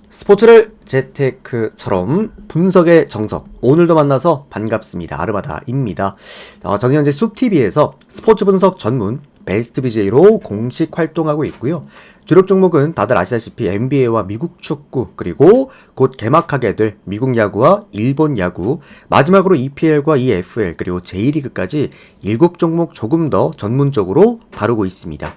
스포츠를 재테크처럼 분석의 정석. 오늘도 만나서 반갑습니다. 아르마다입니다. 저는 현재 숲TV에서 스포츠 분석 전문 베스트 BJ로 공식 활동하고 있고요. 주력 종목은 다들 아시다시피 NBA와 미국 축구, 그리고 곧 개막하게 될 미국 야구와 일본 야구, 마지막으로 EPL과 EFL, 그리고 J리그까지 7종목 조금 더 전문적으로 다루고 있습니다.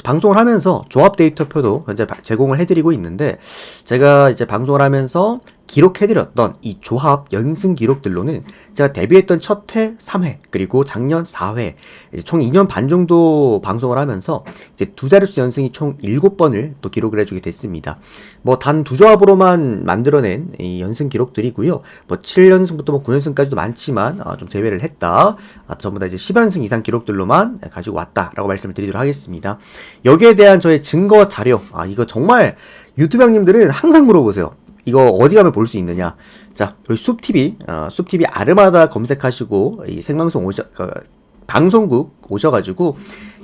방송을 하면서 조합 데이터표도 현재 제공을 해드리고 있는데, 제가 이제 방송을 하면서 기록해드렸던 이 조합 연승 기록들로는 제가 데뷔했던 첫 해 3회, 그리고 작년 4회, 이제 총 2년 반 정도 방송을 하면서 이제 두 자릿수 연승이 총 7번을 또 기록을 해주게 됐습니다. 뭐 단 두 조합으로만 만들어낸 이 연승 기록들이고요. 뭐 7연승부터 뭐 9연승까지도 많지만 좀 제외를 했다. 전부 다 이제 10연승 이상 기록들로만 가지고 왔다라고 말씀을 드리도록 하겠습니다. 여기에 대한 저의 증거 자료, 이거 정말 유튜브 형님들은 항상 물어보세요. 이거 어디 가면 볼 수 있느냐? 자, 우리 숲TV, 숲TV 아르마다 검색하시고, 이 생방송 방송국 오셔가지고,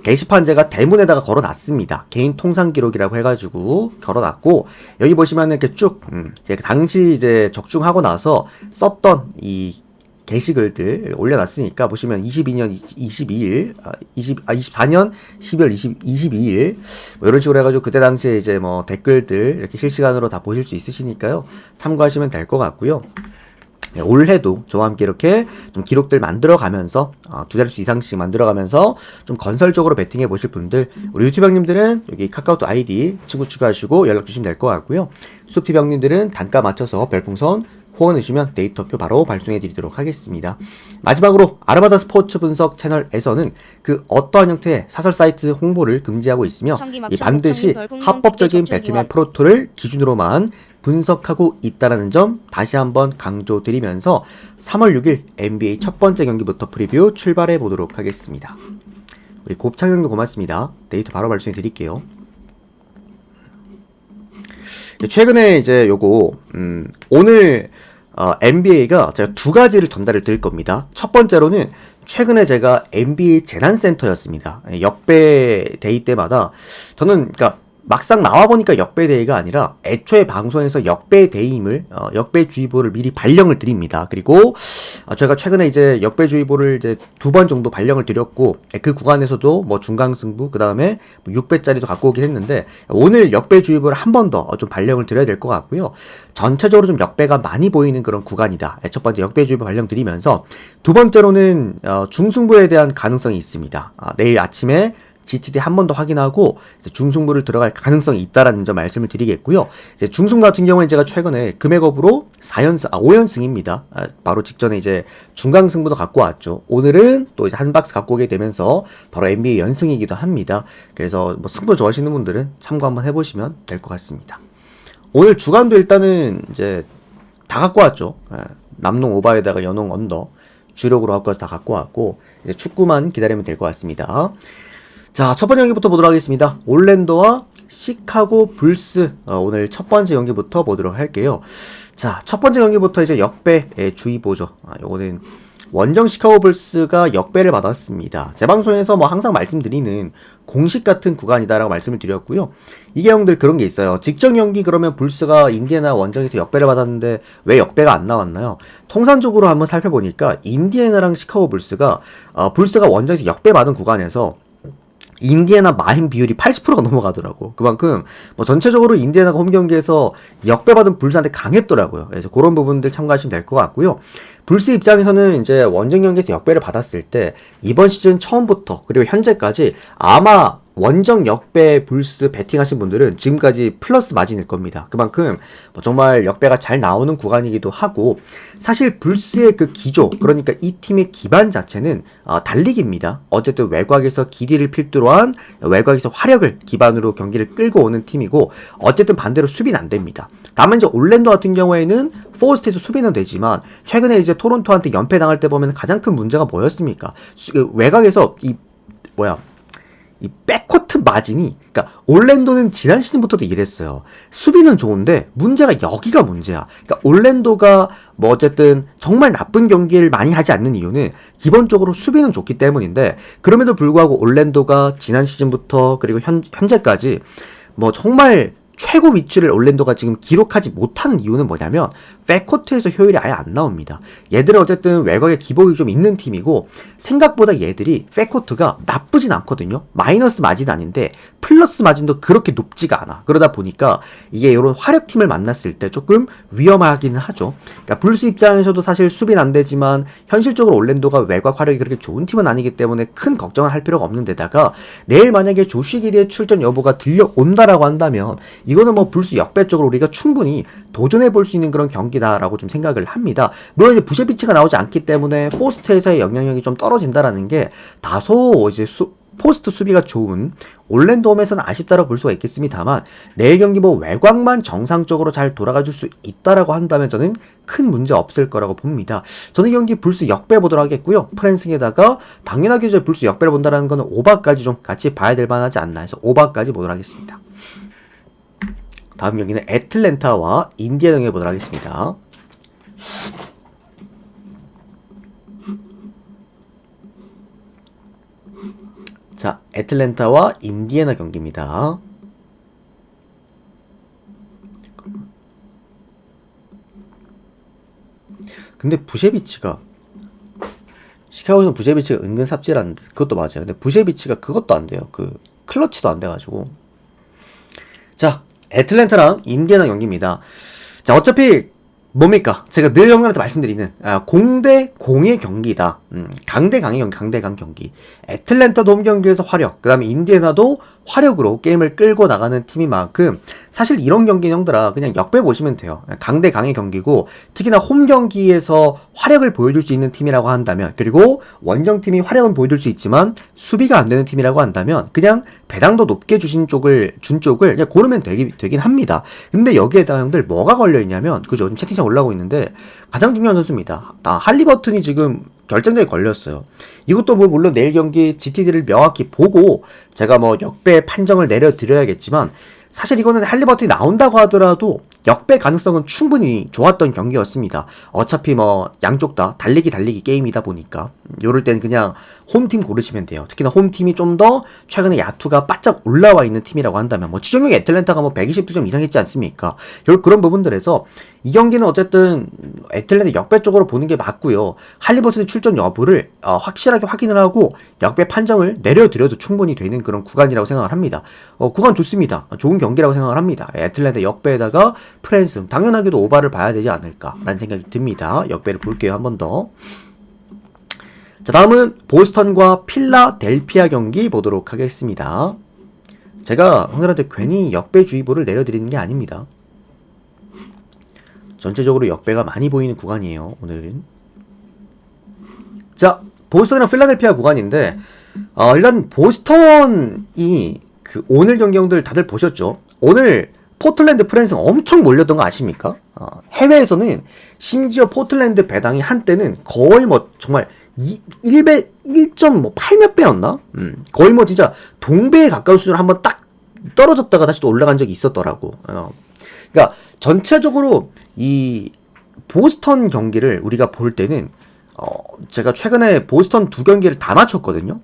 게시판 제가 대문에다가 걸어놨습니다. 개인 통상 기록이라고 해가지고, 걸어놨고, 여기 보시면은 이렇게 쭉, 제가 당시 이제 적중하고 나서 썼던 이 게시글들 올려놨으니까 보시면 22년 22일, 24년 12월 22일 뭐 이런 식으로 해가지고 그때 당시에 이제 뭐 댓글들 이렇게 실시간으로 다 보실 수 있으시니까요. 참고하시면 될 것 같고요. 올해도 저와 함께 이렇게 좀 기록들 만들어가면서 두 자릿수 이상씩 만들어가면서 좀 건설적으로 배팅해 보실 분들, 우리 유튜브 형님들은 여기 카카오톡 아이디 친구 추가하시고 연락 주시면 될 것 같고요. 숲TV 형님들은 단가 맞춰서 별풍선 후원 주시면 데이터표 바로 발송해 드리도록 하겠습니다. 마지막으로 아르마다 스포츠 분석 채널에서는 그 어떠한 형태의 사설 사이트 홍보를 금지하고 있으며 반드시 합법적인 배트맨 프로토를 기준으로만 분석하고 있다는 점 다시 한번 강조드리면서 3월 6일 NBA 첫 번째 경기부터 프리뷰 출발해 보도록 하겠습니다. 우리 곱창형도 고맙습니다. 데이터 바로 발송해 드릴게요. 최근에 이제 요거 오늘 NBA가 제가 두 가지를 전달을 드릴 겁니다. 첫 번째로는 최근에 제가 NBA 재난센터였습니다. 역배 데이 때마다 저는 그러니까 막상 나와보니까 역배데이가 아니라 애초에 방송에서 역배데이임을 역배주의보를 미리 발령을 드립니다. 그리고 제가 최근에 이제 역배주의보를 이제 2번 정도 발령을 드렸고 그 구간에서도 뭐 중강승부 그 다음에 뭐 6배짜리도 갖고 오긴 했는데 오늘 역배주의보를 한 번 더 좀 발령을 드려야 될 것 같고요. 전체적으로 좀 역배가 많이 보이는 그런 구간이다. 첫 번째 역배주의보 발령 드리면서 두 번째로는 중승부에 대한 가능성이 있습니다. 내일 아침에 GTD 한 번 더 확인하고 중승부를 들어갈 가능성이 있다라는 점 말씀을 드리겠고요. 이제 중승부 같은 경우에 제가 최근에 금액업으로 5연승입니다. 바로 직전에 이제 중강승부도 갖고 왔죠. 오늘은 또 이제 한 박스 갖고 오게 되면서 바로 NBA 연승이기도 합니다. 그래서 뭐 승부 좋아하시는 분들은 참고 한번 해보시면 될 것 같습니다. 오늘 주간도 일단은 이제 다 갖고 왔죠. 남농 오바에다가 연홍 언더 주력으로 갖고 와서 다 갖고 왔고 이제 축구만 기다리면 될 것 같습니다. 자, 첫 번째 경기부터 보도록 하겠습니다. 올랜도와 시카고 불스, 오늘 첫 번째 경기부터 보도록 할게요. 자, 첫 번째 경기부터 이제 역배의 주의보죠. 요거는 원정 시카고 불스가 역배를 받았습니다. 제 방송에서 뭐 항상 말씀드리는 공식 같은 구간이다라고 말씀을 드렸고요. 이게 형들 그런 게 있어요. 직전 경기 그러면 불스가 인디애나 원정에서 역배를 받았는데 왜 역배가 안 나왔나요? 통상적으로 한번 살펴보니까 인디애나랑 시카고 불스가 원정에서 역배 받은 구간에서 인디애나 마힌 비율이 80%가 넘어가더라고. 그만큼 뭐 전체적으로 인디애나가 홈 경기에서 역배받은 불스한테 강했더라고요. 그래서 그런 부분들 참고하시면 될 것 같고요. 불스 입장에서는 이제 원정 경기에서 역배를 받았을 때 이번 시즌 처음부터 그리고 현재까지 아마 원정 역배 불스 베팅하신 분들은 지금까지 플러스 마진일 겁니다. 그만큼 뭐 정말 역배가 잘 나오는 구간이기도 하고, 사실 불스의 그 기조, 그러니까 이 팀의 기반 자체는 달리기입니다. 어쨌든 외곽에서 길이를 필두로 한 외곽에서 화력을 기반으로 경기를 끌고 오는 팀이고, 어쨌든 반대로 수비는 안 됩니다. 다만 이제 올랜도 같은 경우에는 포스트에서 수비는 되지만 최근에 이제 토론토한테 연패당할 때 보면 가장 큰 문제가 뭐였습니까? 외곽에서 이 백코트 마진이, 그러니까 올랜도는 지난 시즌부터도 이랬어요. 수비는 좋은데 문제가 여기가 문제야. 그러니까 올랜도가 뭐 어쨌든 정말 나쁜 경기를 많이 하지 않는 이유는 기본적으로 수비는 좋기 때문인데, 그럼에도 불구하고 올랜도가 지난 시즌부터 그리고 현재까지 뭐 정말 최고 위치를 올랜도가 지금 기록하지 못하는 이유는 뭐냐면 백코트에서 효율이 아예 안 나옵니다. 얘들은 어쨌든 외곽에 기복이 좀 있는 팀이고 생각보다 얘들이 백코트가 나쁘진 않거든요. 마이너스 마진 아닌데 플러스 마진도 그렇게 높지가 않아. 그러다 보니까 이게 이런 화력팀을 만났을 때 조금 위험하기는 하죠. 그러니까 불스 입장에서도 사실 수비는 안 되지만 현실적으로 올랜도가 외곽 화력이 그렇게 좋은 팀은 아니기 때문에 큰 걱정을 할 필요가 없는 데다가 내일 만약에 조시 기리의 출전 여부가 들려온다라고 한다면 이거는 뭐 불스 역배 쪽으로 우리가 충분히 도전해 볼 수 있는 그런 경기다라고 좀 생각을 합니다. 물론 이제 부셰비치가 나오지 않기 때문에 포스트에서의 영향력이 좀 떨어진다라는 게 다소 이제 포스트 수비가 좋은 올랜도 홈에서는 아쉽다라고 볼 수가 있겠습니다만 내일 경기 뭐 외곽만 정상적으로 잘 돌아가줄 수 있다라고 한다면 저는 큰 문제 없을 거라고 봅니다. 저는 이 경기 불스 역배 보도록 하겠고요. 프랜승에다가 당연하게 이제 불스 역배를 본다라는 거는 오바까지 좀 같이 봐야 될 만하지 않나 해서 오바까지 보도록 하겠습니다. 다음 경기는 애틀랜타와 인디애나 경기 보도록 하겠습니다. 자, 애틀랜타와 인디애나 경기입니다. 근데 부셰비치가 시카고에서는 부셰비치가 은근 삽질하는데 그것도 맞아요. 근데 부셰비치가 그것도 안 돼요. 그 클러치도 안 돼가지고. 자, 애틀랜타랑 인디애나 경기입니다. 자, 어차피 뭡니까? 제가 늘 형들한테 말씀드리는 공대 공의 경기다. 강대 강의 경기, 강대 강 경기. 애틀랜타도 홈 경기에서 화력, 그 다음에 인디애나도 화력으로 게임을 끌고 나가는 팀인 만큼 사실 이런 경기는 형들아 그냥 역배 보시면 돼요. 강대 강의 경기고 특히나 홈 경기에서 화력을 보여줄 수 있는 팀이라고 한다면 그리고 원정팀이 화력은 보여줄 수 있지만 수비가 안 되는 팀이라고 한다면 그냥 배당도 높게 준 쪽을 그냥 고르면 되긴 합니다. 근데 여기에다 형들 뭐가 걸려있냐면 그죠? 지금 채팅창 올라오고 있는데 가장 중요한 선수입니다. 할리버튼이 지금 결정적에 걸렸어요. 이것도 뭐 물론 내일 경기 GTD를 명확히 보고 제가 뭐 역배 판정을 내려드려야겠지만 사실 이거는 할리버튼이 나온다고 하더라도 역배 가능성은 충분히 좋았던 경기였습니다. 어차피 뭐 양쪽 다 달리기 게임이다 보니까 요럴 때는 그냥 홈팀 고르시면 돼요. 특히나 홈팀이 좀 더 최근에 야투가 바짝 올라와 있는 팀이라고 한다면 뭐 지정력이 애틀랜타가 뭐 120점 이상 했지 않습니까? 그런 부분들에서 이 경기는 어쨌든 애틀랜타 역배 쪽으로 보는 게 맞고요. 할리버튼의 출전 여부를 확실하게 확인을 하고 역배 판정을 내려드려도 충분히 되는 그런 구간이라고 생각을 합니다. 구간 좋습니다. 좋은 경기라고 생각을 합니다. 애틀랜타 역배에다가 프랜승 당연하게도 오바를 봐야 되지 않을까라는 생각이 듭니다. 역배를 볼게요. 한 번 더. 자, 다음은 보스턴과 필라델피아 경기 보도록 하겠습니다. 제가 형들한테 괜히 역배주의보를 내려드리는 게 아닙니다. 전체적으로 역배가 많이 보이는 구간이에요. 오늘은. 자, 보스턴이랑 필라델피아 구간인데 일단 보스턴이 그 오늘 경기 형들 다들 보셨죠? 오늘 포틀랜드 프랜승 엄청 몰렸던 거 아십니까? 해외에서는 심지어 포틀랜드 배당이 한때는 거의 뭐 정말 1.8몇 배였나? 거의 뭐 진짜 동배에 가까운 수준으로 한번 딱 떨어졌다가 다시 또 올라간 적이 있었더라고. 그러니까 전체적으로 이 보스턴 경기를 우리가 볼 때는 제가 최근에 보스턴 두 경기를 다 맞췄거든요.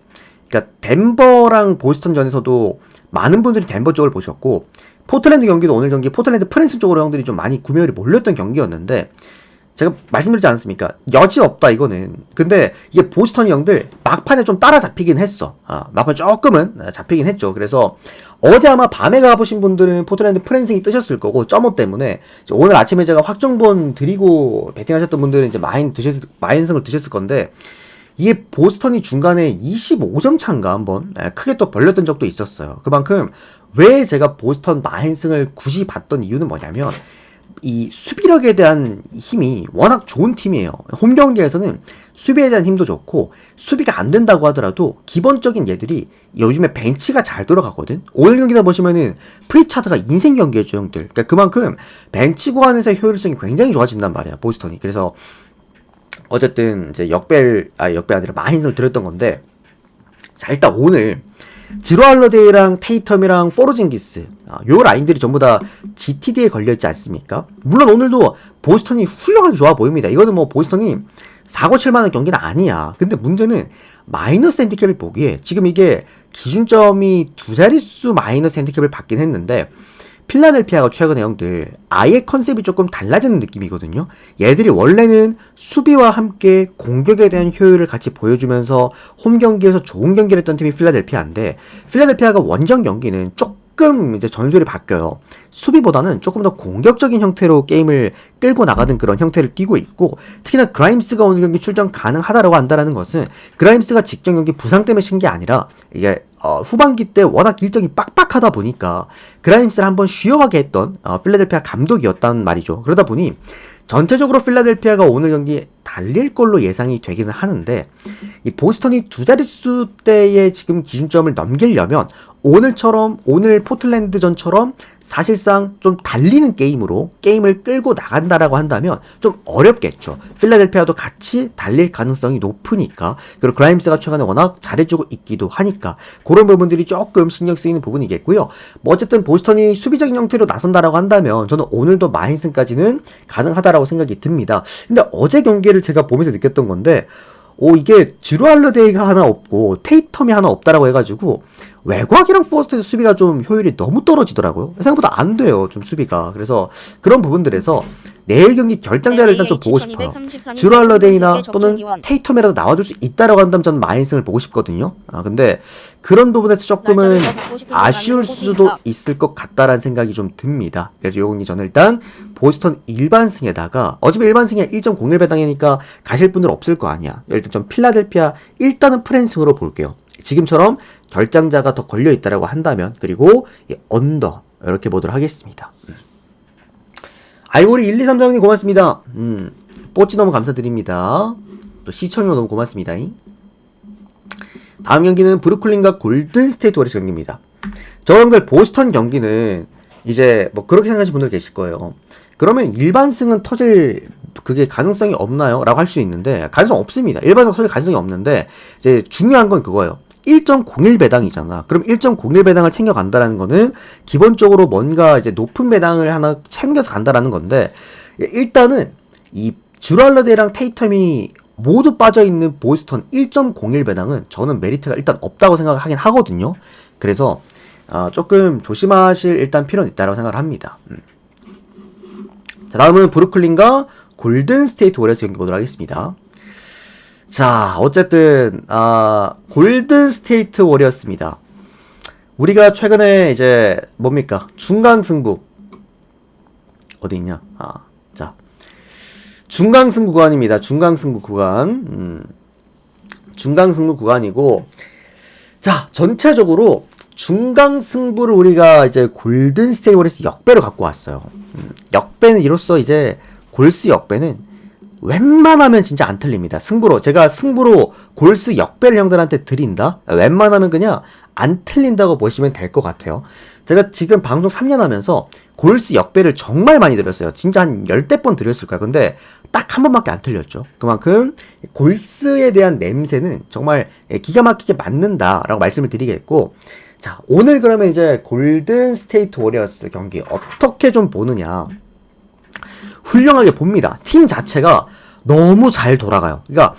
그러니까 덴버랑 보스턴전에서도 많은 분들이 덴버 쪽을 보셨고 포틀랜드 경기도 오늘 경기 포틀랜드 프랜스 쪽으로 형들이 좀 많이 구매율이 몰렸던 경기였는데 제가 말씀드리지 않았습니까? 여지없다 이거는. 근데 이게 보스턴 형들 막판에 좀 따라잡히긴 했어. 막판 조금은 잡히긴 했죠. 그래서 어제 아마 밤에 가보신 분들은 포틀랜드 프랜승이 뜨셨을 거고 점오 때문에 오늘 아침에 제가 확정본 드리고 베팅하셨던 분들은 이제 마인승을 드셨을 건데 이게 보스턴이 중간에 25점 차인가 한번 크게 또 벌렸던 적도 있었어요. 그만큼 왜 제가 보스턴 마인승을 굳이 봤던 이유는 뭐냐면 이 수비력에 대한 힘이 워낙 좋은 팀이에요. 홈 경기에서는 수비에 대한 힘도 좋고 수비가 안 된다고 하더라도 기본적인 얘들이 요즘에 벤치가 잘 돌아가거든. 오늘 경기다 보시면은 프리차드가 인생 경기였죠, 형들. 그러니까 그만큼 벤치 구간에서의 효율성이 굉장히 좋아진단 말이야, 보스턴이. 그래서 어쨌든 이제 역배 아니라 마인승을 드렸던 건데 자, 일단 오늘 지로 할러데이랑 테이텀이랑 포르징기스 요 라인들이 전부 다 GTD에 걸려있지 않습니까? 물론 오늘도 보스턴이 훌륭하게 좋아 보입니다. 이거는 뭐 보스턴이 사고 칠만한 경기는 아니야. 근데 문제는 마이너스 핸디캡을 보기에 지금 이게 기준점이 두 자릿수 마이너스 핸디캡을 받긴 했는데 필라델피아가 최근에 형들 아예 컨셉이 조금 달라지는 느낌이거든요. 얘들이 원래는 수비와 함께 공격에 대한 효율을 같이 보여주면서 홈 경기에서 좋은 경기를 했던 팀이 필라델피아인데, 필라델피아가 원정 경기는 조금 이제 전술이 바뀌어요. 수비보다는 조금 더 공격적인 형태로 게임을 끌고 나가는 그런 형태를 띠고 있고, 특히나 그라임스가 오늘 경기 출전 가능하다라고 한다는 것은 그라임스가 직전 경기 부상 때문에 쉰 게 아니라 이게 후반기 때 워낙 일정이 빡빡하다 보니까 그라임스를 한번 쉬어가게 했던 필라델피아 감독이었단 말이죠. 그러다 보니 전체적으로 필라델피아가 오늘 경기 달릴 걸로 예상이 되기는 하는데, 이 보스턴이 두 자릿수 대의 지금 기준점을 넘기려면 오늘 포틀랜드전처럼 사실상 좀 달리는 게임으로 게임을 끌고 나간다라고 한다면 좀 어렵겠죠. 필라델피아도 같이 달릴 가능성이 높으니까, 그리고 그라임스가 최근에 워낙 잘해주고 있기도 하니까 그런 부분들이 조금 신경 쓰이는 부분이겠고요. 뭐 어쨌든 보스턴이 수비적인 형태로 나선다라고 한다면 저는 오늘도 마인슨까지는 가능하다라고 생각이 듭니다. 근데 어제 경기를 제가 보면서 느꼈던 건데, 이게 주루 할러데이가 하나 없고 테이텀이 하나 없다라고 해가지고 외곽이랑 포스트에서 수비가 좀 효율이 너무 떨어지더라고요. 생각보다 안 돼요, 좀 수비가. 그래서 그런 부분들에서 내일 경기 결장자를 일단 좀 보고 싶어요. 주루 할러데이나 또는 테이텀이라도 나와줄 수 있다라고 한다면 저는 마인슨을 보고 싶거든요. 근데 그런 부분에서 조금은 아쉬울 수도 있을 것 같다라는 생각이 좀 듭니다. 그래서 요 경기 저는 일단 보스턴 일반승에다가, 어차피 일반승에 1.01 배당이니까 가실 분들 없을 거 아니야. 일단 좀 필라델피아 일단은 프랜승으로 볼게요. 지금처럼 결장자가 더 걸려있다라고 한다면, 그리고 언더 이렇게 보도록 하겠습니다. 아이고리 1234형님 고맙습니다. 뽀찌 너무 감사드립니다. 또 시청료 너무 고맙습니다. 다음 경기는 브루클린과 골든스테이트 워리어스 경기입니다. 저 형들 보스턴 경기는 이제 뭐 그렇게 생각하시는 분들 계실 거예요. 그러면 일반승은 터질 그게 가능성이 없나요? 라고 할 수 있는데, 가능성 없습니다. 일반승 터질 가능성이 없는데, 이제 중요한 건 그거예요. 1.01 배당이잖아. 그럼 1.01 배당을 챙겨간다라는 거는 기본적으로 뭔가 이제 높은 배당을 하나 챙겨서 간다라는 건데, 일단은 이 주루 할러데이랑 테이텀이 모두 빠져있는 보스턴 1.01 배당은 저는 메리트가 일단 없다고 생각하긴 하거든요. 그래서 조금 조심하실 일단 필요는 있다고 생각을 합니다. 자, 다음은 브루클린과 골든스테이트 워리어스 경기 보도록 하겠습니다. 자, 어쨌든 골든스테이트 워리어스입니다. 우리가 최근에 이제 뭡니까? 중강승부 어디 있냐? 자, 중강승부 구간입니다. 중강승부 구간. 중강승부 구간이고, 자, 전체적으로 중강승부를 우리가 이제 골든스테이트 워리어스 역배로 갖고 왔어요. 역배는 이로써 이제 골스 역배는 웬만하면 진짜 안 틀립니다. 제가 승부로 골스 역배를 형들한테 드린다? 웬만하면 그냥 안 틀린다고 보시면 될 것 같아요. 제가 지금 방송 3년 하면서 골스 역배를 정말 많이 드렸어요. 진짜 한 10대 번 드렸을 거야. 근데 딱 한 번밖에 안 틀렸죠. 그만큼 골스에 대한 냄새는 정말 기가 막히게 맞는다라고 말씀을 드리겠고, 자, 오늘 그러면 이제 골든 스테이트 워리어스 경기 어떻게 좀 보느냐. 훌륭하게 봅니다. 팀 자체가 너무 잘 돌아가요. 그러니까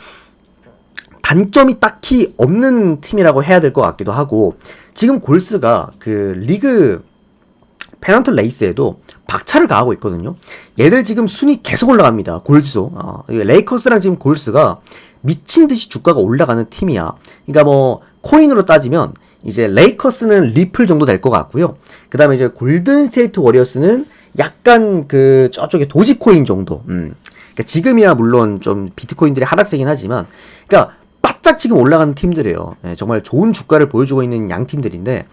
단점이 딱히 없는 팀이라고 해야 될 것 같기도 하고, 지금 골스가 그 리그 페넌트 레이스에도 박차를 가하고 있거든요. 얘들 지금 순위 계속 올라갑니다. 골드도. 레이커스랑 지금 골스가 미친 듯이 주가가 올라가는 팀이야. 그러니까 뭐 코인으로 따지면 이제 레이커스는 리플 정도 될 것 같고요. 그 다음에 이제 골든 스테이트 워리어스는 약간 그 저쪽에 도지코인 정도. 그러니까 지금이야 물론 좀 비트코인들이 하락세긴 하지만, 그러니까 바짝 지금 올라가는 팀들이에요. 정말 좋은 주가를 보여주고 있는 양 팀들인데,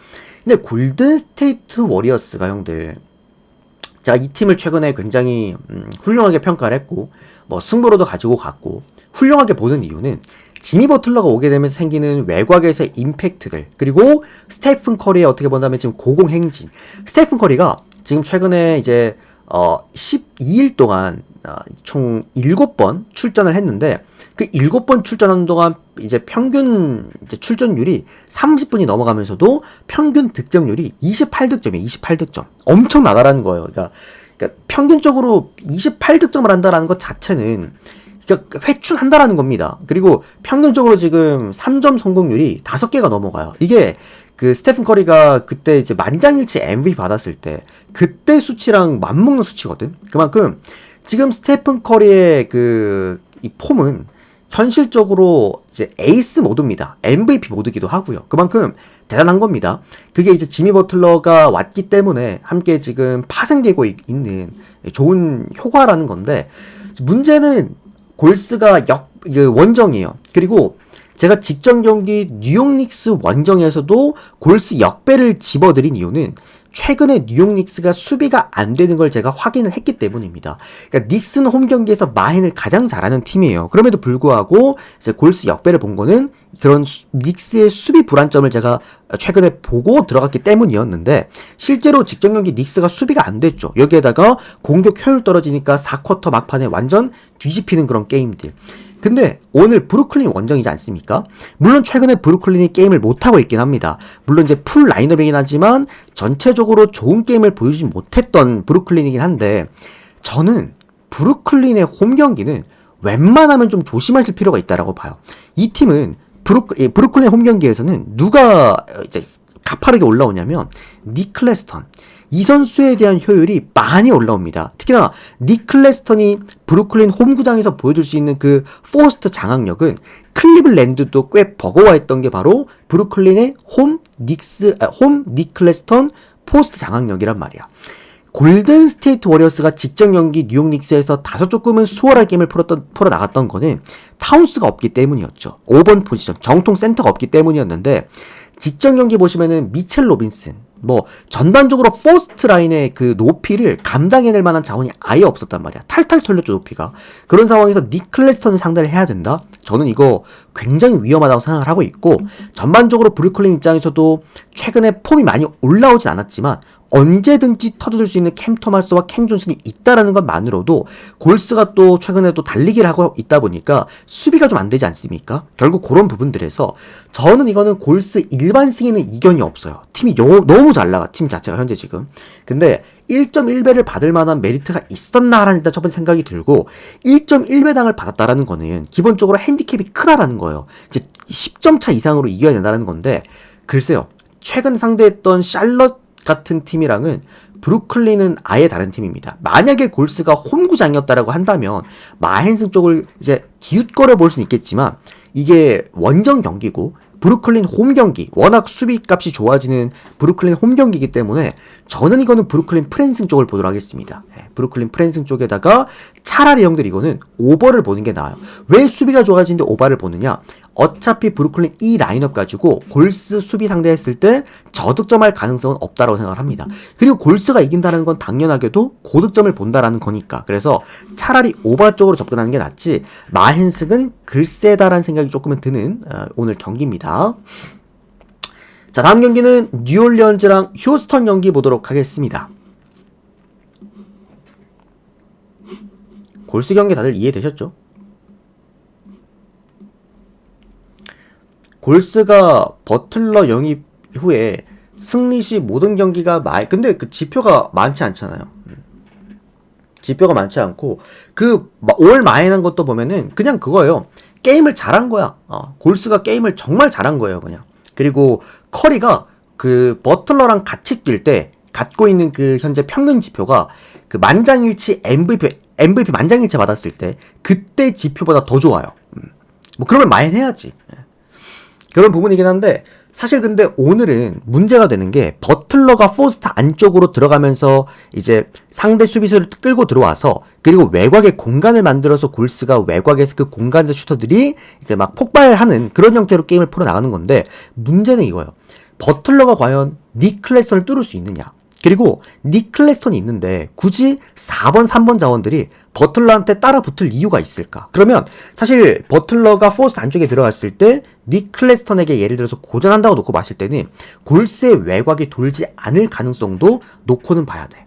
근데 골든 스테이트 워리어스가 형들, 제가 이 팀을 최근에 굉장히 훌륭하게 평가를 했고, 뭐 승부로도 가지고 갔고, 훌륭하게 보는 이유는 지미 버틀러가 오게 되면서 생기는 외곽에서의 임팩트들, 그리고 스테픈 커리의 어떻게 본다면 지금 고공행진. 스테픈 커리가 지금 최근에 이제 12일 동안 총 7번 출전을 했는데, 그 7번 출전하는 동안 이제 평균 이제 출전율이 30분이 넘어가면서도 평균 득점률이 28득점이에요. 28득점. 엄청나다라는 거예요. 그러니까 평균적으로 28득점을 한다라는 것 자체는 그러니까 회춘한다라는 겁니다. 그리고 평균적으로 지금 3점 성공률이 5개가 넘어가요. 이게 그 스테픈 커리가 그때 이제 만장일치 MVP 받았을 때 그때 수치랑 맞먹는 수치거든. 그만큼 지금 스테픈 커리의 이 폼은 현실적으로 이제 에이스 모드입니다. MVP 모드기도 하고요. 그만큼 대단한 겁니다. 그게 이제 지미 버틀러가 왔기 때문에 함께 지금 파생되고 있는 좋은 효과라는 건데, 문제는 골스가 원정이에요. 그리고 제가 직전 경기 뉴욕 닉스 원정에서도 골스 역배를 집어들인 이유는 최근에 뉴욕 닉스가 수비가 안 되는 걸 제가 확인을 했기 때문입니다. 그러니까 닉스는 홈 경기에서 마헨을 가장 잘하는 팀이에요. 그럼에도 불구하고 이제 골스 역배를 본 거는 그런 닉스의 수비 불안점을 제가 최근에 보고 들어갔기 때문이었는데, 실제로 직전 경기 닉스가 수비가 안 됐죠. 여기에다가 공격 효율 떨어지니까 4쿼터 막판에 완전 뒤집히는 그런 게임들. 근데 오늘 브루클린 원정이지 않습니까? 물론 최근에 브루클린이 게임을 못하고 있긴 합니다. 물론 이제 풀 라인업이긴 하지만 전체적으로 좋은 게임을 보여주지 못했던 브루클린이긴 한데, 저는 브루클린의 홈 경기는 웬만하면 좀 조심하실 필요가 있다라고 봐요. 이 팀은 브루클린 홈 경기에서는 누가 이제 가파르게 올라오냐면 니클레스턴. 이 선수에 대한 효율이 많이 올라옵니다. 특히나 니클레스턴이 브루클린 홈구장에서 보여줄 수 있는 그 포스트 장악력은 클리블랜드도 꽤 버거워했던 게 바로 브루클린의 홈 니클레스턴 포스트 장악력이란 말이야. 골든 스테이트 워리어스가 직전 경기 뉴욕 닉스에서 다소 조금은 수월하게 게임을 풀어 나갔던 거는 타운스가 없기 때문이었죠. 5번 포지션, 정통 센터가 없기 때문이었는데, 직전 경기 보시면은 미첼 로빈슨, 전반적으로 포스트 라인의 그 높이를 감당해낼 만한 자원이 아예 없었단 말이야. 탈탈 털렸죠, 높이가. 그런 상황에서 니클레스턴을 상대를 해야 된다? 저는 이거 굉장히 위험하다고 생각을 하고 있고, 전반적으로 브루클린 입장에서도 최근에 폼이 많이 올라오진 않았지만 언제든지 터져줄 수 있는 캠 토마스와 캠 존슨이 있다라는 것만으로도 골스가 또 최근에 또 달리기를 하고 있다 보니까 수비가 좀 안 되지 않습니까? 결국 그런 부분들에서 저는 이거는 골스 일반 승에는 이견이 없어요. 팀이 너무 잘 나가, 팀 자체가 현재 지금. 근데 1.1배를 받을 만한 메리트가 있었나라는 일단 첫 번째 생각이 들고, 1.1배당을 받았다라는 거는 기본적으로 핸디캡이 크다라는 거예요. 이제 10점 차 이상으로 이겨야 된다는 건데, 글쎄요. 최근 상대했던 샬럿 같은 팀이랑은 브루클린은 아예 다른 팀입니다. 만약에 골스가 홈구장이었다라고 한다면 마헨승 쪽을 이제 기웃거려 볼 수는 있겠지만, 이게 원정 경기고 브루클린 홈 경기, 워낙 수비 값이 좋아지는 브루클린 홈 경기이기 때문에 저는 이거는 브루클린 프랜승 쪽을 보도록 하겠습니다. 브루클린 프랜승 쪽에다가 차라리 형들 이거는 오버를 보는 게 나아요. 왜 수비가 좋아지는데 오버를 보느냐? 어차피 브루클린 이 라인업 가지고 골스 수비 상대했을 때 저득점할 가능성은 없다고 생각을 합니다. 그리고 골스가 이긴다는 건 당연하게도 고득점을 본다라는 거니까. 그래서 차라리 오버 쪽으로 접근하는 게 낫지, 마헨승은 글쎄다라는 생각이 조금은 드는 오늘 경기입니다. 자, 다음 경기는 뉴올리언즈랑 휴스턴 경기 보도록 하겠습니다. 골스 경기 다들 이해되셨죠? 골스가 버틀러 영입 후에 승리 시 모든 경기가 근데 그 지표가 많지 않잖아요. 지표가 많지 않고, 올 마인한 것도 보면은 그냥 그거예요. 게임을 잘한 거야. 골스가 게임을 정말 잘한 거예요, 그냥. 그리고 커리가 그 버틀러랑 같이 뛸 때 갖고 있는 그 현재 평균 지표가 그 만장일치 MVP 만장일치 받았을 때 그때 지표보다 더 좋아요. 그러면 마인 해야지. 그런 부분이긴 한데, 사실 근데 오늘은 문제가 되는 게 버틀러가 포스트 안쪽으로 들어가면서 이제 상대 수비수를 끌고 들어와서, 그리고 외곽에 공간을 만들어서 골스가 외곽에서 그 공간에서 슈터들이 이제 막 폭발하는 그런 형태로 게임을 풀어나가는 건데, 문제는 이거예요. 버틀러가 과연 니클레스턴을 뚫을 수 있느냐? 그리고 니클레스턴이 있는데 굳이 4번, 3번 자원들이 버틀러한테 따라 붙을 이유가 있을까? 그러면 사실 버틀러가 포스트 안쪽에 들어갔을 때 니클레스턴에게 예를 들어서 고전한다고 놓고 봤을 때는 골스의 외곽이 돌지 않을 가능성도 놓고는 봐야 돼.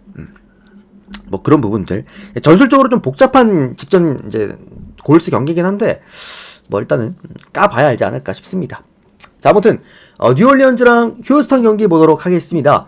그런 부분들. 전술적으로 좀 복잡한 직전 이제 골스 경기긴 한데, 일단은 까봐야 알지 않을까 싶습니다. 자, 아무튼 뉴올리언즈랑 휴스턴 경기 보도록 하겠습니다.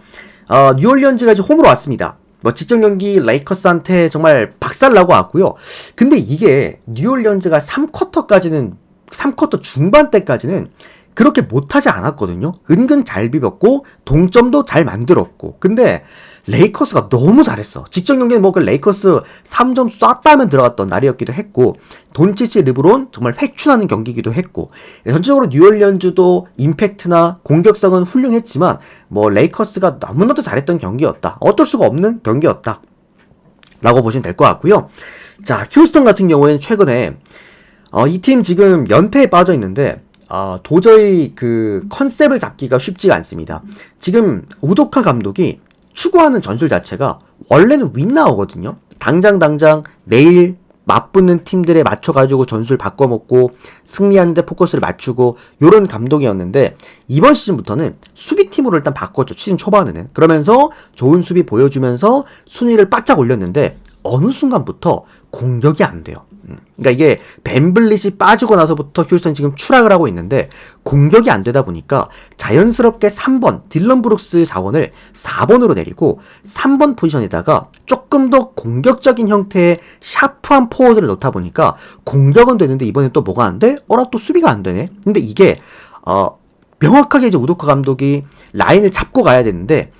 뉴올리언즈가 이제 홈으로 왔습니다. 뭐 직전 경기 레이커스한테 정말 박살나고 왔고요. 근데 이게 뉴올리언즈가 3쿼터 중반 때까지는 그렇게 못하지 않았거든요. 은근 잘 비볐고 동점도 잘 만들었고. 근데 레이커스가 너무 잘했어. 직전 경기는 뭐 그 레이커스 3점 쐈다면 들어갔던 날이었기도 했고, 돈치치 르브론 정말 회춘하는 경기이기도 했고, 전체적으로 뉴올리언즈도 임팩트나 공격성은 훌륭했지만 뭐 레이커스가 너무나도 잘했던 경기였다. 어쩔 수가 없는 경기였다 라고 보시면 될 것 같고요. 자, 휴스턴 같은 경우에는 최근에 이 팀 지금 연패에 빠져 있는데 도저히 그 컨셉을 잡기가 쉽지가 않습니다. 지금 우도카 감독이 추구하는 전술 자체가 원래는 윈나우거든요. 당장 내일 맞붙는 팀들에 맞춰가지고 전술 바꿔먹고 승리하는데 포커스를 맞추고 요런 감독이었는데, 이번 시즌부터는 수비팀으로 일단 바꿨죠. 시즌 초반에는. 그러면서 좋은 수비 보여주면서 순위를 바짝 올렸는데 어느 순간부터 공격이 안 돼요. 그러니까 이게 벤블릿이 빠지고 나서부터 휴스턴이 지금 추락을 하고 있는데 공격이 안 되다 보니까 자연스럽게 3번 딜런 브룩스 자원을 4번으로 내리고 3번 포지션에다가 조금 더 공격적인 형태의 샤프한 포워드를 넣다 보니까 공격은 되는데 이번엔 또 뭐가 안 돼? 나 또 수비가 안 되네. 근데 이게 명확하게 이제 우도카 감독이 라인을 잡고 가야 되는데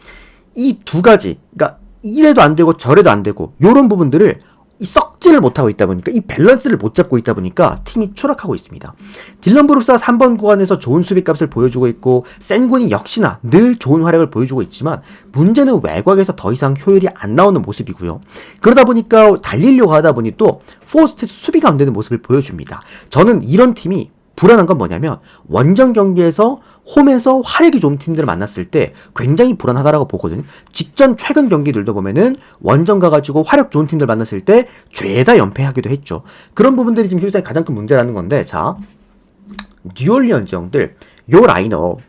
이 두 가지, 그러니까 이래도 안 되고 저래도 안 되고 요런 부분들을 썩지를 못하고 있다 보니까, 이 밸런스를 못 잡고 있다 보니까 팀이 추락하고 있습니다. 딜런 브룩스가 3번 구간에서 좋은 수비값을 보여주고 있고 센군이 역시나 늘 좋은 활약을 보여주고 있지만 문제는 외곽에서 더 이상 효율이 안 나오는 모습이고요. 그러다 보니까 달리려고 하다 보니 또 포스트에서 수비가 안 되는 모습을 보여줍니다. 저는 이런 팀이 불안한 건 뭐냐면 원정 경기에서 홈에서 활약이 좋은 팀들을 만났을 때 굉장히 불안하다라고 보거든요. 직전 최근 경기들도 보면은 원정 가가지고 활약 좋은 팀들 만났을 때 죄다 연패하기도 했죠. 그런 부분들이 지금 휴스턴의 가장 큰 문제라는 건데, 자, 뉴올리언즈 형들 요 라인업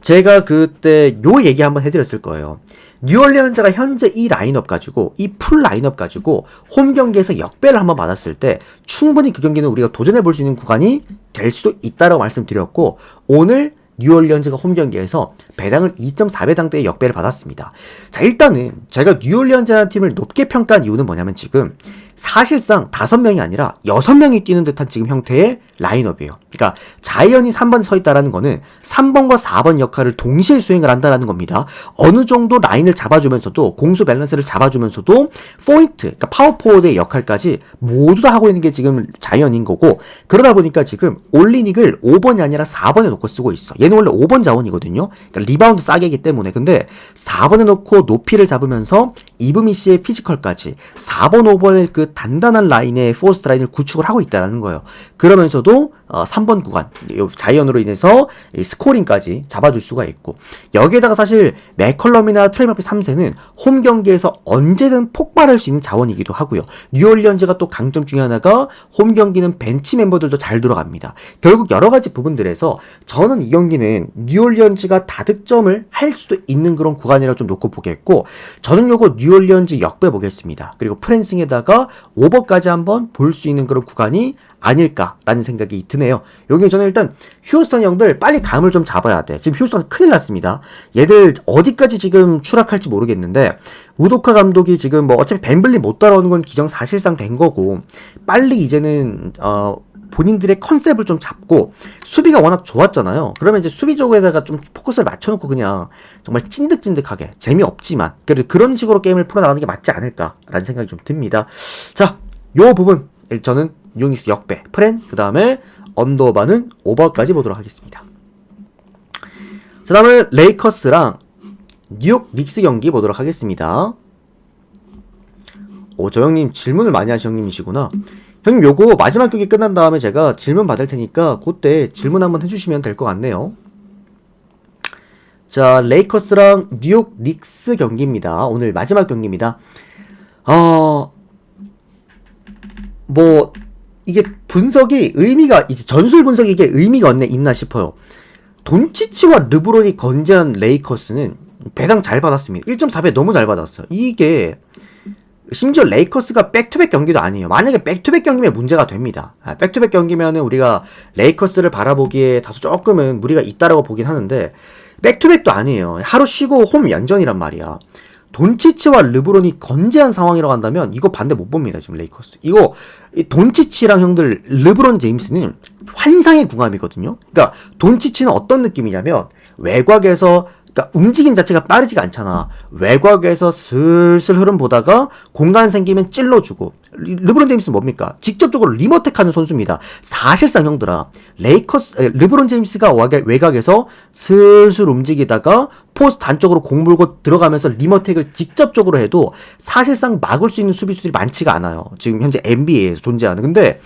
제가 그때 요 얘기 한번 해드렸을 거예요. 뉴올리언즈가 현재 이 라인업 가지고, 이 풀 라인업 가지고 홈 경기에서 역배를 한번 받았을 때 충분히 그 경기는 우리가 도전해볼 수 있는 구간이 될 수도 있다라고 말씀드렸고, 오늘 뉴올리언즈가 홈 경기에서 배당을 2.4배당대의 역배를 받았습니다. 자, 일단은 제가 뉴올리언즈라는 팀을 높게 평가한 이유는 뭐냐면 지금 사실상 5명이 아니라 6명이 뛰는 듯한 지금 형태의 라인업이에요. 그러니까 자이언이 3번에 서 있다라는 거는 3번과 4번 역할을 동시에 수행을 한다라는 겁니다. 어느 정도 라인을 잡아주면서도 공수 밸런스를 잡아주면서도 포인트, 그러니까 파워포워드의 역할까지 모두 다 하고 있는 게 지금 자이언인 거고, 그러다 보니까 지금 올리닉을 5번이 아니라 4번에 놓고 쓰고 있어. 얘는 원래 5번 자원이거든요. 그러니까 리바운드 싸게기 때문에. 근데 4번에 놓고 높이를 잡으면서 이브미 씨의 피지컬까지 4번, 5번의 그 단단한 라인의 포스트 라인을 구축을 하고 있다는 거예요. 그러면서도 3번 구간 자이언으로 인해서 스코링까지 잡아줄 수가 있고, 여기에다가 사실 맥컬럼이나 트레이 머피 3세는 홈 경기에서 언제든 폭발할 수 있는 자원이기도 하고요. 뉴올리언즈가 또 강점 중에 하나가 홈 경기는 벤치 멤버들도 잘 들어갑니다. 결국 여러 가지 부분들에서 저는 이 경기는 뉴올리언즈가 다득점을 할 수도 있는 그런 구간이라고 좀 놓고 보겠고, 저는 요거 뉴올리언즈 역배 보겠습니다. 그리고 프랜싱에다가 오버까지 한번 볼 수 있는 그런 구간이 아닐까라는 생각이 드네요. 여기 저는 일단 휴스턴 형들 빨리 감을 좀 잡아야 돼. 지금 휴스턴 큰일 났습니다. 얘들 어디까지 지금 추락할지 모르겠는데, 우도카 감독이 지금 뭐 어차피 벤블리 못 따라오는 건 기정사실상 된 거고, 빨리 이제는 본인들의 컨셉을 좀 잡고, 수비가 워낙 좋았잖아요. 그러면 이제 수비 쪽에다가 좀 포커스를 맞춰놓고 그냥 정말 찐득찐득하게, 재미없지만 그래도 그런 식으로 게임을 풀어나가는 게 맞지 않을까라는 생각이 좀 듭니다. 자, 요 부분 저는 유닉스 역배, 프렌, 그 다음에 언더바는 오버까지 보도록 하겠습니다. 자, 다음은 레이커스랑 뉴욕 닉스 경기 보도록 하겠습니다. 저 형님 질문을 많이 하신 형님이시구나. 형님 요거 마지막 경기 끝난 다음에 제가 질문 받을 테니까 그때 질문 한번 해주시면 될 것 같네요. 자, 레이커스랑 뉴욕 닉스 경기입니다. 오늘 마지막 경기입니다. 뭐 이게 분석이 의미가, 이제 전술 분석이 이게 의미가 있나 싶어요. 돈치치와 르브론이 건재한 레이커스는 배당 잘 받았습니다. 1.4배 너무 잘 받았어요. 이게 심지어 레이커스가 백투백 경기도 아니에요. 만약에 백투백 경기면 문제가 됩니다. 백투백 경기면은 우리가 레이커스를 바라보기에 다소 조금은 무리가 있다라고 보긴 하는데, 백투백도 아니에요. 하루 쉬고 홈 연전이란 말이야. 돈치치와 르브론이 건재한 상황이라고 한다면 이거 반대 못 봅니다. 지금 레이커스. 이거 돈치치랑 형들 르브론 제임스는 환상의 궁합이거든요. 그러니까 돈치치는 어떤 느낌이냐면 외곽에서 그러니까 움직임 자체가 빠르지가 않잖아. 외곽에서 슬슬 흐름 보다가 공간 생기면 찔러주고. 르브론 제임스는 뭡니까? 직접적으로 리머텍하는 선수입니다. 사실상 형들아, 르브론 제임스가 외곽에서 슬슬 움직이다가 포스트 안쪽으로 공 물고 들어가면서 리머텍을 직접적으로 해도 사실상 막을 수 있는 수비수들이 많지가 않아요. 지금 현재 NBA에서 존재하는. 근데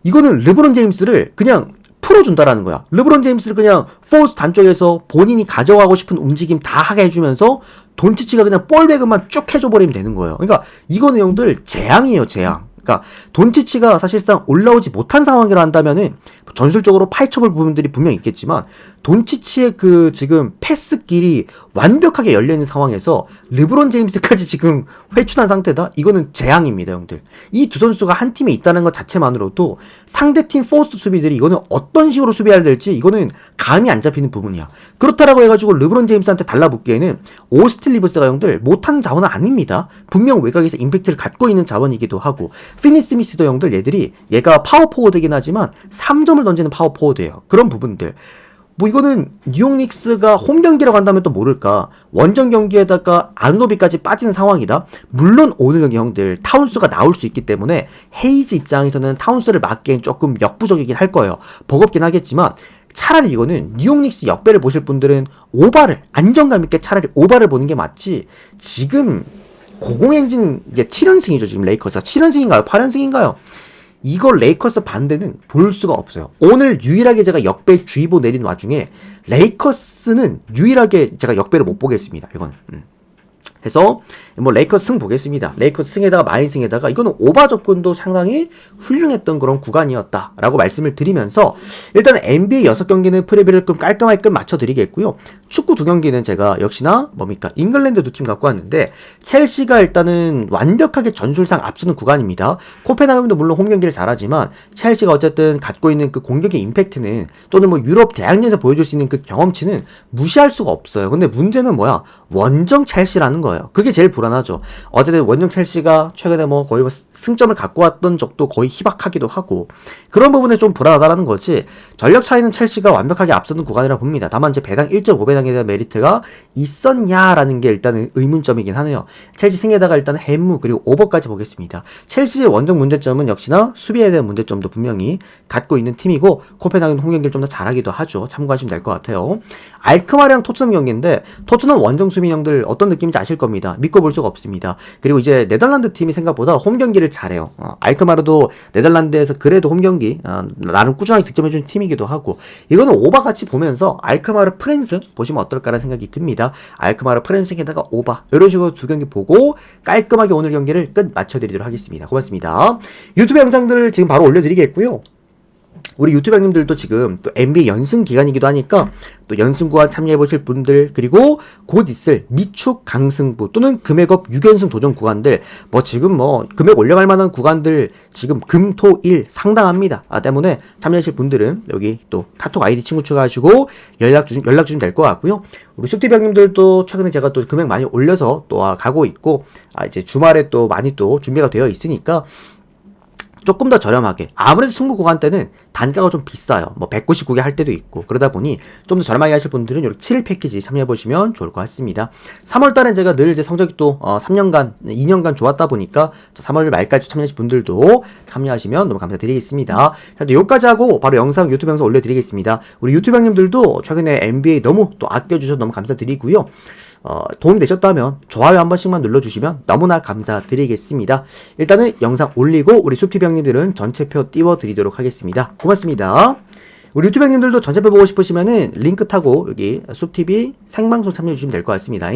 이거는 르브론 제임스를 그냥 풀어준다라는 거야. 르브론 제임스를 그냥 포스트 안쪽에서 본인이 가져가고 싶은 움직임 다 하게 해주면서 돈치치가 그냥 볼 배그만 쭉 해줘버리면 되는 거예요. 그러니까 이거는 형들 재앙이에요, 재앙. 그러니까 돈치치가 사실상 올라오지 못한 상황이라 한다면은 전술적으로 파헤쳐볼 부분들이 분명 있겠지만 돈치치의 그 지금 패스길이 완벽하게 열려있는 상황에서 르브론 제임스까지 지금 회춘한 상태다? 이거는 재앙입니다, 형들. 이 두 선수가 한 팀에 있다는 것 자체만으로도 상대팀 포스트 수비들이 이거는 어떤 식으로 수비해야 될지 이거는 감이 안 잡히는 부분이야. 그렇다라고 해가지고 르브론 제임스한테 달라붙기에는 오스틴 리브스가 형들 못하는 자원은 아닙니다. 분명 외곽에서 임팩트를 갖고 있는 자원이기도 하고 피니 스미스도 형들 얘가 파워포워드긴 하지만 3점을 던지는 파워포워드예요. 그런 부분들. 뭐 이거는 뉴욕 닉스가 홈 경기라고 한다면 또 모를까. 원정 경기에다가 아누노비까지 빠지는 상황이다. 물론 오늘 경기 형들 타운스가 나올 수 있기 때문에 헤이즈 입장에서는 타운스를 막기엔 조금 역부족이긴 할 거예요. 버겁긴 하겠지만 차라리 이거는 뉴욕 닉스 역배를 보실 분들은 오바를 안정감 있게 차라리 오바를 보는 게 맞지. 지금 고공행진 이제 7연승이죠. 지금 레이커스가 7연승인가요? 8연승인가요? 이걸 레이커스 반대는 볼 수가 없어요. 오늘 유일하게 제가 역배 주의보 내린 와중에 레이커스는 유일하게 제가 역배를 못 보겠습니다. 이건. 해서 뭐 레이커스 승 보겠습니다. 레이커스 승에다가 마인 승에다가 이거는 오바 접근도 상당히 훌륭했던 그런 구간이었다라고 말씀을 드리면서 일단 NBA 6경기는 프리뷰를 좀 깔끔하게 맞춰드리겠고요. 축구 2경기는 제가 역시나 뭡니까? 잉글랜드 2팀 갖고 왔는데 첼시가 일단은 완벽하게 전술상 앞서는 구간입니다. 코펜하겐도 물론 홈 경기를 잘하지만 첼시가 어쨌든 갖고 있는 그 공격의 임팩트는 또는 뭐 유럽 대학리에서 보여줄 수 있는 그 경험치는 무시할 수가 없어요. 근데 문제는 뭐야? 원정 첼시라는 거예요. 그게 제일 불안하죠. 어쨌든 원정 첼시가 최근에 뭐 거의 뭐 승점을 갖고 왔던 적도 거의 희박하기도 하고 그런 부분에 좀 불안하다라는 거지. 전력 차이는 첼시가 완벽하게 앞서는 구간이라 봅니다. 다만 이제 배당 1.5배당에 대한 메리트가 있었냐라는 게 일단은 의문점이긴 하네요. 첼시 승에다가 일단 햄무 그리고 오버까지 보겠습니다. 첼시의 원정 문제점은 역시나 수비에 대한 문제점도 분명히 갖고 있는 팀이고 코펜하겐 홈 경기를 좀 더 잘하기도 하죠. 참고하시면 될 것 같아요. 알크마르랑 토트넘 경기인데 토트넘 원정 수비형들 어떤 느낌인지 아실 겁니다. 믿고 볼 수가 없습니다. 그리고 이제 네덜란드 팀이 생각보다 홈 경기를 잘해요. 알크마르도 네덜란드에서 그래도 홈 경기 나름 꾸준하게 득점해준 팀이기도 하고 이거는 오바같이 보면서 알크마르 프랜스 보시면 어떨까라는 생각이 듭니다. 알크마르 프랜스에다가 오바 이런 식으로 2경기 보고 깔끔하게 오늘 경기를 끝 맞춰드리도록 하겠습니다. 고맙습니다. 유튜브 영상들을 지금 바로 올려드리겠고요. 우리 유튜브 형님들도 지금 또 NBA 연승 기간이기도 하니까 또 연승 구간 참여해보실 분들 그리고 곧 있을 미축 강승부 또는 금액업 6연승 도전 구간들 뭐 지금 뭐 금액 올려갈 만한 구간들 지금 금, 토, 일 상당합니다. 때문에 참여하실 분들은 여기 또 카톡 아이디 친구 추가하시고 연락 주시면 될 것 같고요. 우리 숲TV 형님들도 최근에 제가 또 금액 많이 올려서 또 가고 있고 이제 주말에 또 많이 또 준비가 되어 있으니까 조금 더 저렴하게 아무래도 승부 구간 때는 단가가 좀 비싸요. 뭐 199개 할 때도 있고 그러다 보니 좀 더 저렴하게 하실 분들은 이렇게 7일 패키지 참여해보시면 좋을 것 같습니다. 3월달엔 제가 늘 이제 성적이 또 3년간 2년간 좋았다 보니까 3월 말까지 참여하실 분들도 참여하시면 너무 감사드리겠습니다. 자, 또 여기까지 하고 바로 유튜브 영상 올려드리겠습니다. 우리 유튜브 형님들도 최근에 NBA 너무 또 아껴주셔서 너무 감사드리고요. 도움이 되셨다면 좋아요 한 번씩만 눌러주시면 너무나 감사드리겠습니다. 일단은 영상 올리고 우리 숲TV 형님들은 전체표 띄워드리도록 하겠습니다. 고맙습니다. 우리 유튜브 형님들도 전체표 보고 싶으시면은 링크 타고 여기 숲TV 생방송 참여해주시면 될 것 같습니다.